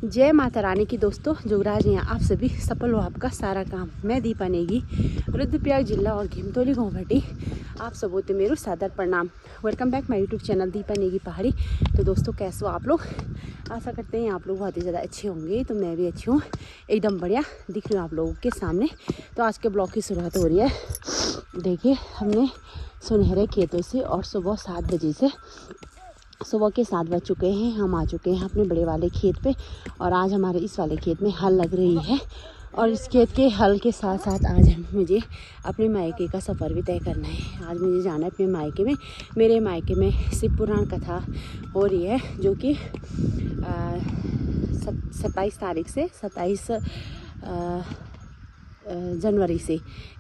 जय माता रानी की दोस्तों, जुगराज यहाँ आप सभी सफल हो आपका सारा काम। मैं दीपा नेगी, रुद्रप्रयाग जिला और घिमतोली गाँव भट्टी। आप सबों ते मेरू सादर प्रणाम। Welcome back my YouTube channel Deepa Negi पहाड़ी। तो दोस्तों कैसे हो आप लोग? आशा करते हैं आप लोग बहुत ही ज़्यादा अच्छे होंगे। तो मैं भी अच्छी हूँ, एकदम बढ़िया दिख रही हूँ आप लोगों के सामने। तो आज के ब्लॉग की शुरुआत हो रही है। देखिए हमने सुनहरे खेतों से और सुबह 7 बजे से सुबह के 7 बज चुके हैं। हम आ चुके हैं अपने बड़े वाले खेत पे और आज हमारे इस वाले खेत में हल लग रही है। और इस खेत के हल के साथ साथ आज मुझे अपने मायके का सफ़र भी तय करना है। आज मुझे जाना है अपने मायके में। मेरे मायके में शिव पुराण कथा हो रही है, जो कि 27 तारीख से 27 जनवरी से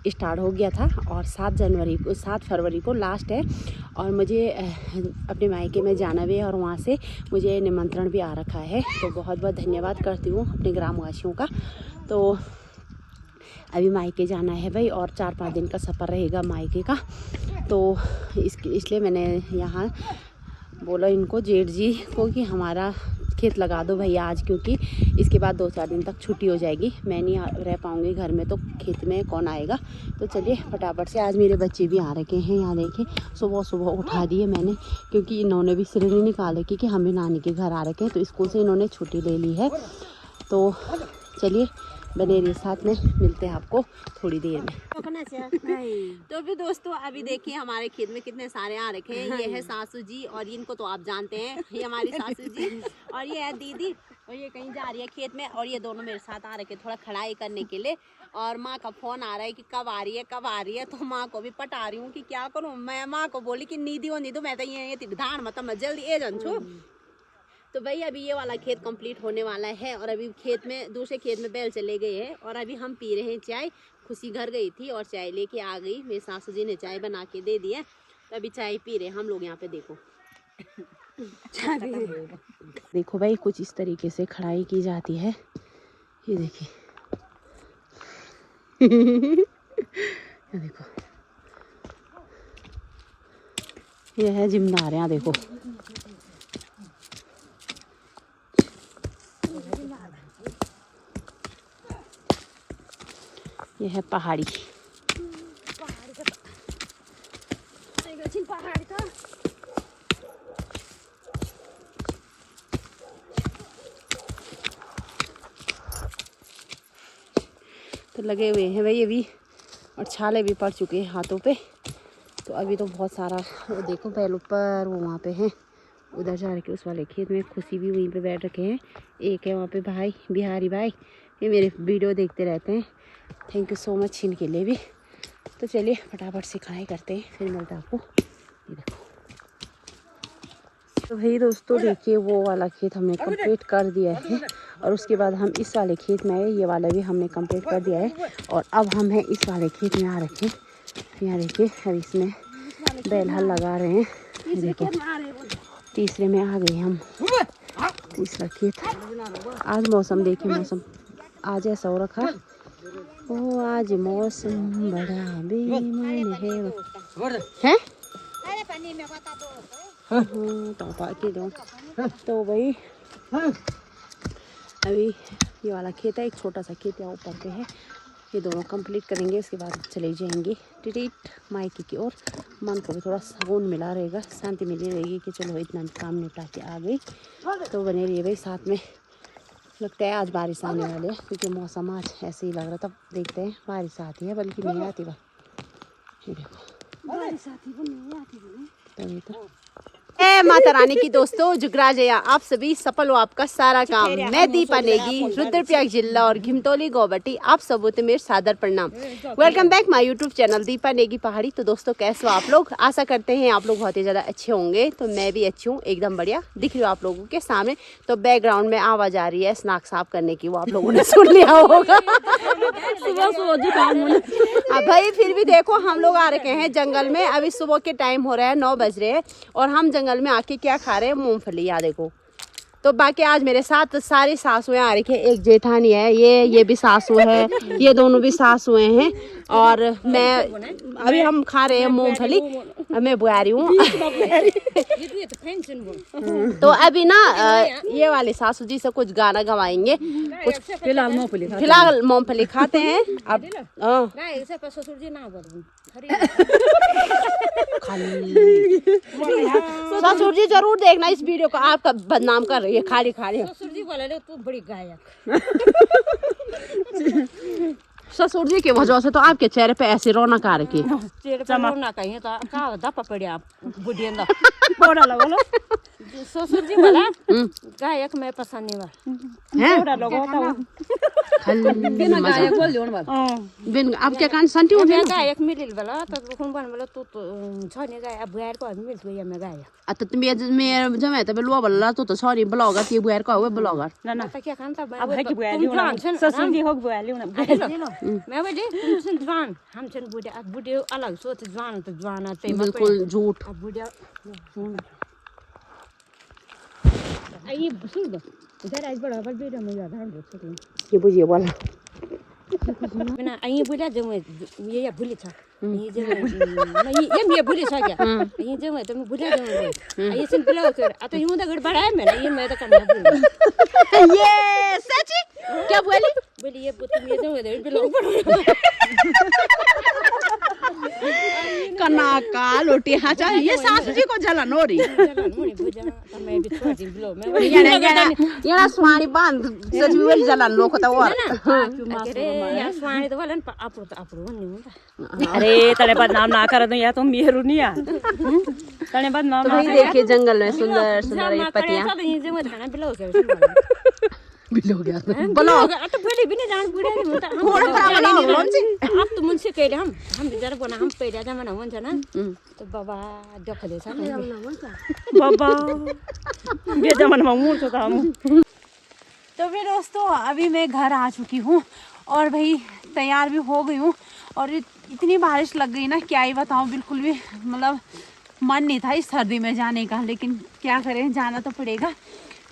स्टार्ट हो गया था और 7 फरवरी को लास्ट है। और मुझे अपने मायके में जाना भी है और वहाँ से मुझे निमंत्रण भी आ रखा है। तो बहुत बहुत धन्यवाद करती हूँ अपने ग्रामवासियों का। तो अभी मायके जाना है भाई, और 4-5 दिन का सफ़र रहेगा मायके का। तो इसलिए मैंने यहाँ बोला इनको, जेठ जी को, कि हमारा खेत लगा दो भैया आज, क्योंकि इसके बाद 2-4 दिन तक छुट्टी हो जाएगी। मैं नहीं रह पाऊँगी घर में, तो खेत में कौन आएगा। तो चलिए फटाफट से। आज मेरे बच्चे भी आ रखे हैं। यहाँ देखें सुबह सुबह उठा दिए मैंने, क्योंकि इन्होंने भी श्रेणी निकाले कि हम भी नानी के घर आ रखे हैं। तो स्कूल से इन्होंने छुट्टी ले ली है। तो चलिए बने रहिए साथ में, मिलते हैं आपको थोड़ी देर में। तो भी दोस्तों अभी देखिए हमारे खेत में कितने सारे आ रखे हैं। ये है सासू जी, और इनको तो आप जानते हैं, ये हमारी सासू जी। और ये है दीदी, और ये कहीं जा रही है खेत में। और ये दोनों मेरे साथ आ रखे थोड़ा खड़ाई करने के लिए। और माँ का फोन आ रहा है कि कब आ रही है कब आ रही है। तो माँ को भी पटा रही हूँ कि क्या करूँ। मैं माँ को बोली कि नीदी मैं तो ये धान मतलब मैं जल्दी ए जन छू। तो भाई अभी ये वाला खेत कंप्लीट होने वाला है और अभी खेत में दूसरे खेत में बैल चले गए हैं। और अभी हम पी रहे हैं चाय। खुशी घर गई थी और चाय लेके आ गई। मेरे सासू जी ने चाय बना के दे दी है, तो अभी चाय पी रहे हैं हम लोग यहाँ पे। देखो भाई कुछ इस तरीके से खड़ाई की जाती है। ये देखिए ये देखो, ये है जिम्मेदार। यहाँ देखो ये है पहाड़ी। तो लगे हुए हैं भाई अभी, और छाले भी पड़ चुके हैं हाथों पे। तो अभी तो बहुत सारा, वो देखो बैल ऊपर वो वहाँ पे हैं, उधर जा रखे उस वाले खेत में। खुशी भी वहीं पे बैठ रखे हैं। एक है वहाँ पे भाई, बिहारी भाई, ये मेरे वीडियो देखते रहते हैं। थैंक यू सो मच इनके लिए भी। तो चलिए फटाफट से खाए करते हैं, फिर मिलता आपको। ये देखो तो भाई दोस्तों देखिए, वो वाला खेत हमने कंप्लीट कर दिया है और उसके बाद हम इस वाले खेत में आए। ये वाला भी हमने कंप्लीट कर दिया है और अब हम हैं इस वाले खेत में आ रखे। यहाँ देखिए अब इसमें बैल हल लगा रहे हैं। देखिए तीसरे में आ गए हम, तीसरा खेत। आज मौसम देखिए, मौसम आज ऐसा हो रखा। ओ आज मौसम बड़ा बेईमान है। पापा के दो। तो भाई अभी ये वाला खेत है, एक छोटा सा खेत है ऊपर पे है। ये दोनों कंप्लीट करेंगे, उसके बाद चले जाएंगे टिटिट मायके की ओर। मन को भी थोड़ा सुकून मिला रहेगा, शांति मिली रहेगी कि चलो इतना काम निपटा के आ गई। तो बने रहिए भाई साथ में। लगता है आज बारिश आने वाली है, क्योंकि मौसम आज ऐसे ही लग रहा था। देखते हैं बारिश आती है, बल्कि नहीं आती। ये देखो बारिश आती है नहीं आती। तो माता रानी की दोस्तों, जुगराज आप सभी सफल हो आपका सारा काम। मैं दीपा नेगी, रुद्रप्रयाग जिला और घिमतोली गाँव भट्टी। आप सबों ते मेरे सादर प्रणाम। Welcome back my YouTube channel Deepa Negi पहाड़ी। तो दोस्तों कैसे हो आप लोग? आशा करते हैं आप लोग बहुत ही ज़्यादा अच्छे होंगे। तो मैं भी अच्छी हूँ, एकदम बढ़िया दिख रही हूँ आप लोगों के सामने। तो बैकग्राउंड में आवाज़ आ रही है स्नाक साफ करने की, वो आप लोगों ने सुन लिया होगा। अब भाई फिर भी देखो हम लोग आ रखे हैं जंगल में। अभी सुबह के टाइम हो रहा है, 9 बज रहे हैं और हम जंगल में आके क्या खा रहे हैं? मूंगफली। या देखो तो बाकी आज मेरे साथ सारी सासुएं आ रही है। एक जेठानी है, ये भी सासू है, ये दोनों भी सासुएं हैं। और मैं अभी हम खा रहे हैं मूंगफली। मैं बुआरी हूँ। तो अभी ना ये वाले सासू जी से कुछ गाना गवाएंगे, कुछ फिलहाल मूंगफली खाते हैं। अब ससुर जी जरूर देखना इस वीडियो को, आपका बदनाम कर रही है खाली खाली। ससुर जी बोला तू बड़ी गायक। ससुर जी की वजह से तो आपके चेहरे पे ऐसी रौनक आ रही है। रौनक आई है तो का दपा पड़े आप बुढ़िया ना बोला बोलो। ससुर जी बोला गायक मैं पसंद नहीं है बोला लोगो बिना गायक बोल लियो ना बिन अब क्या कान संटी हो गायक मिलिल बोला तो कौन बन बोला तू छ नहीं गायक बुआर को मिल गया मैं गायक तो तुम मैं जब मैं तो लो बोला तो सॉरी ब्लॉगर ये बुआर को हुए ब्लॉगर ना ना क्या खान था अब है कि बुआर लियो ना ससुर जी हो बुआर लियो ना मैं बोले तुम जवान हम चन बुढ़े बुढ़े अलग सोच जवान तो जवान आते बिल्कुल झूठ अब बुढ़े आई सुन दो इधर आज बड़ा बल बेटा में ज्यादा हम ये बुझिए बोला बिना आई बुढ़ा जो मैं ये भूली था ये जो ये भूली था क्या ये जो मैं तो मैं बुढ़ा जो ये सिंपल ब्लॉग कर आ तो यूं तो गड़बड़ है मैं ये मैं तो करना ये सच्ची क्या बोली ये तुम ये जो ब्लॉग कना का लोटी हाँ चाहे ये सासू जी को जलन हो रही मैं भी थोड़ा दिन ब्लॉग में ये स्वाणी बांध सच में जलन लोग तो और अरे यार स्वाणी तो वालन आप नहीं होता अरे तने बदनाम ना कर दो या तुम मेरू नहीं आ तने बदनाम ना देखिए जंगल में सुंदर सुंदर ये पत्तियां ये जो मैं खाना ब्लॉग कर बिलो गया ब्लॉग तो पहले भी नहीं जान बुढ़ा नहीं होता हम अब तो मुझसे कह रहे हम जरा बोला हम पहले जमाना मन था ना तो बाबा देख दे सा बाबा ये जमाना में मुंह तो हम तो फिर दोस्तों अभी मैं घर आ चुकी हूँ और भाई तैयार भी हो गई हूँ और इतनी बारिश लग गई ना क्या ही बताऊँ, बिल्कुल भी मतलब मन नहीं था इस सर्दी में जाने का, लेकिन क्या करें जाना तो पड़ेगा।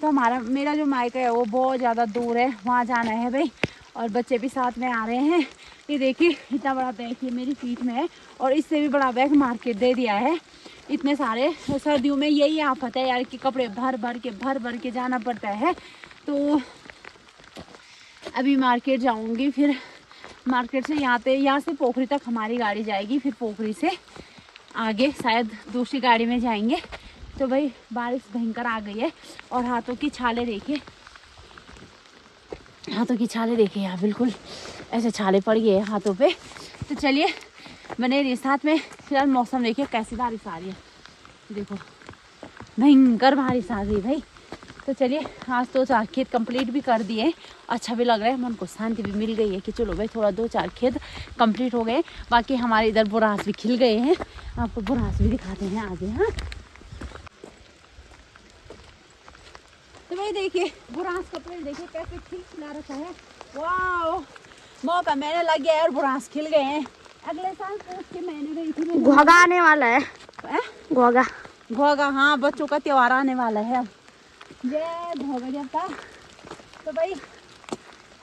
तो मेरा जो मायका है वो बहुत ज़्यादा दूर है, वहाँ जाना है भाई और बच्चे भी साथ में आ रहे हैं। ये देखिए इतना बड़ा बैग ये मेरी पीठ में है और इससे भी बड़ा बैग मार्केट दे दिया है। इतने सारे सर्दियों में यही आफत है यार कि कपड़े भर भर के जाना पड़ता है। तो अभी मार्केट जाऊंगी, फिर मार्केट से यहाँ से पोखरी तक हमारी गाड़ी जाएगी, फिर पोखरी से आगे शायद दूसरी गाड़ी में जाएंगे। तो भाई बारिश भयंकर आ गई है और हाथों की छाले देखिए यार, बिल्कुल ऐसे छाले पड़ गए हैं हाथों पे। तो चलिए बने रहिए साथ में। फिलहाल मौसम देखिए कैसी बारिश आ रही है, देखो भयंकर बारिश आ गई भाई। तो चलिए आज तो 4 खेत कंप्लीट भी कर दिए, अच्छा भी लग रहा है, मन को शांति भी मिल गई है कि चलो भाई थोड़ा 2-4 खेत कंप्लीट हो गए। बाकी हमारे इधर बुरास भी खिल गए हैं, आपको बुरास भी दिखाते हैं आगे। हाँ तो भाई देखिए बुरास का पेड़ देखिए कैसे खिला रखा है, वाह मौका मैंने लग गया है और बुरास खिल गए हैं। अगले साल पोष के महीने गई थी, घोगा आने वाला है, घोगा हाँ बच्चों का त्योहार आने वाला है अब, ये घोगा जब था। तो भाई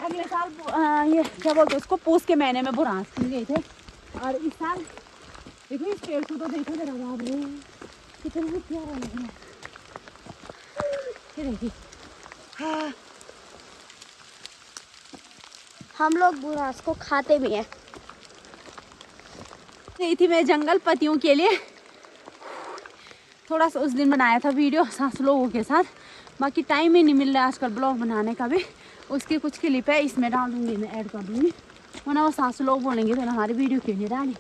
अगले साल ये क्या बोलते उसको पोष के महीने में बुरास खिल गए थे और इस साल देखो इस पेड़ को तो देखो जरा बाप रे कितना प्यारा लग रहा है। देखिए हाँ हम लोग बुरास को खाते भी हैं। गई थी मैं जंगल पतियों के लिए, थोड़ा सा उस दिन बनाया था वीडियो सास लोगों के साथ, बाकी टाइम ही नहीं मिल रहा आजकल ब्लॉग बनाने का भी। उसकी कुछ क्लिप है इसमें डाल दूंगी, मैं ऐड कर दूंगी, वरना वो सास लोग बोलेंगे तो हमारी वीडियो क्यों नहीं डाली।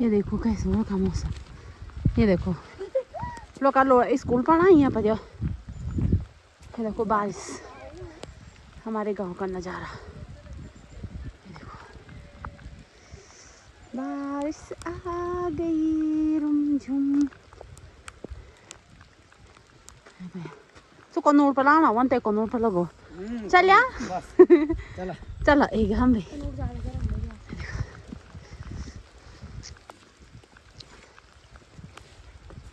ये देखो कैसे हुआ का मौसम, ये देखो लोग स्कूल पढ़ा यहाँ पर, ये देखो बारिश हमारे गांव का नज़ारा, ये देखो बारिश आ गई रुमझुम। तो कौन पर लाना वन ते कौन पर लगो चल चला एक हम भी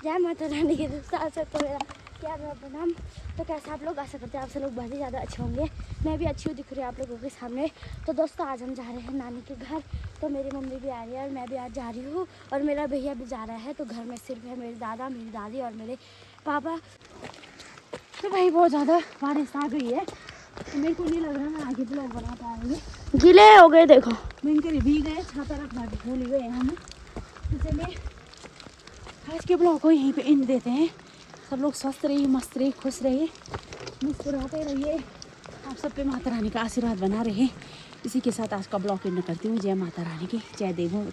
जय माता रानी के साथ तो मेरा क्या नाम तो कैसे आप लोग आशा करते हैं आप सब लोग बहुत ही ज़्यादा अच्छे होंगे। मैं भी अच्छी हूँ दिख रही हूँ आप लोगों के सामने। तो दोस्तों आज हम जा रहे हैं नानी के घर तो मेरी मम्मी भी आ रही है और मैं भी आज जा रही हूँ और मेरा भैया भी जा रहा है। तो घर में सिर्फ है मेरे दादा, मेरी दादी और मेरे पापा। तो भाई बहुत ज़्यादा बारिश आ गई है, तो मेरे को नहीं लग रहा मैं आगे ब्लॉग बना पाऊँगी। गीले हो गए देखो, मिनकर भी गए, छाता रखना भी भूल गए हम। तो चलिए आज के ब्लॉग को यहीं पे एंड देते हैं। सब लोग स्वस्थ रहिए, मस्त रहिए, खुश रहिए, मुस्कुराते रहिए। आप सब पे माता रानी का आशीर्वाद बना रहे। इसी के साथ आज का ब्लॉग एंड करती हूँ। जय माता रानी की, जय देवों।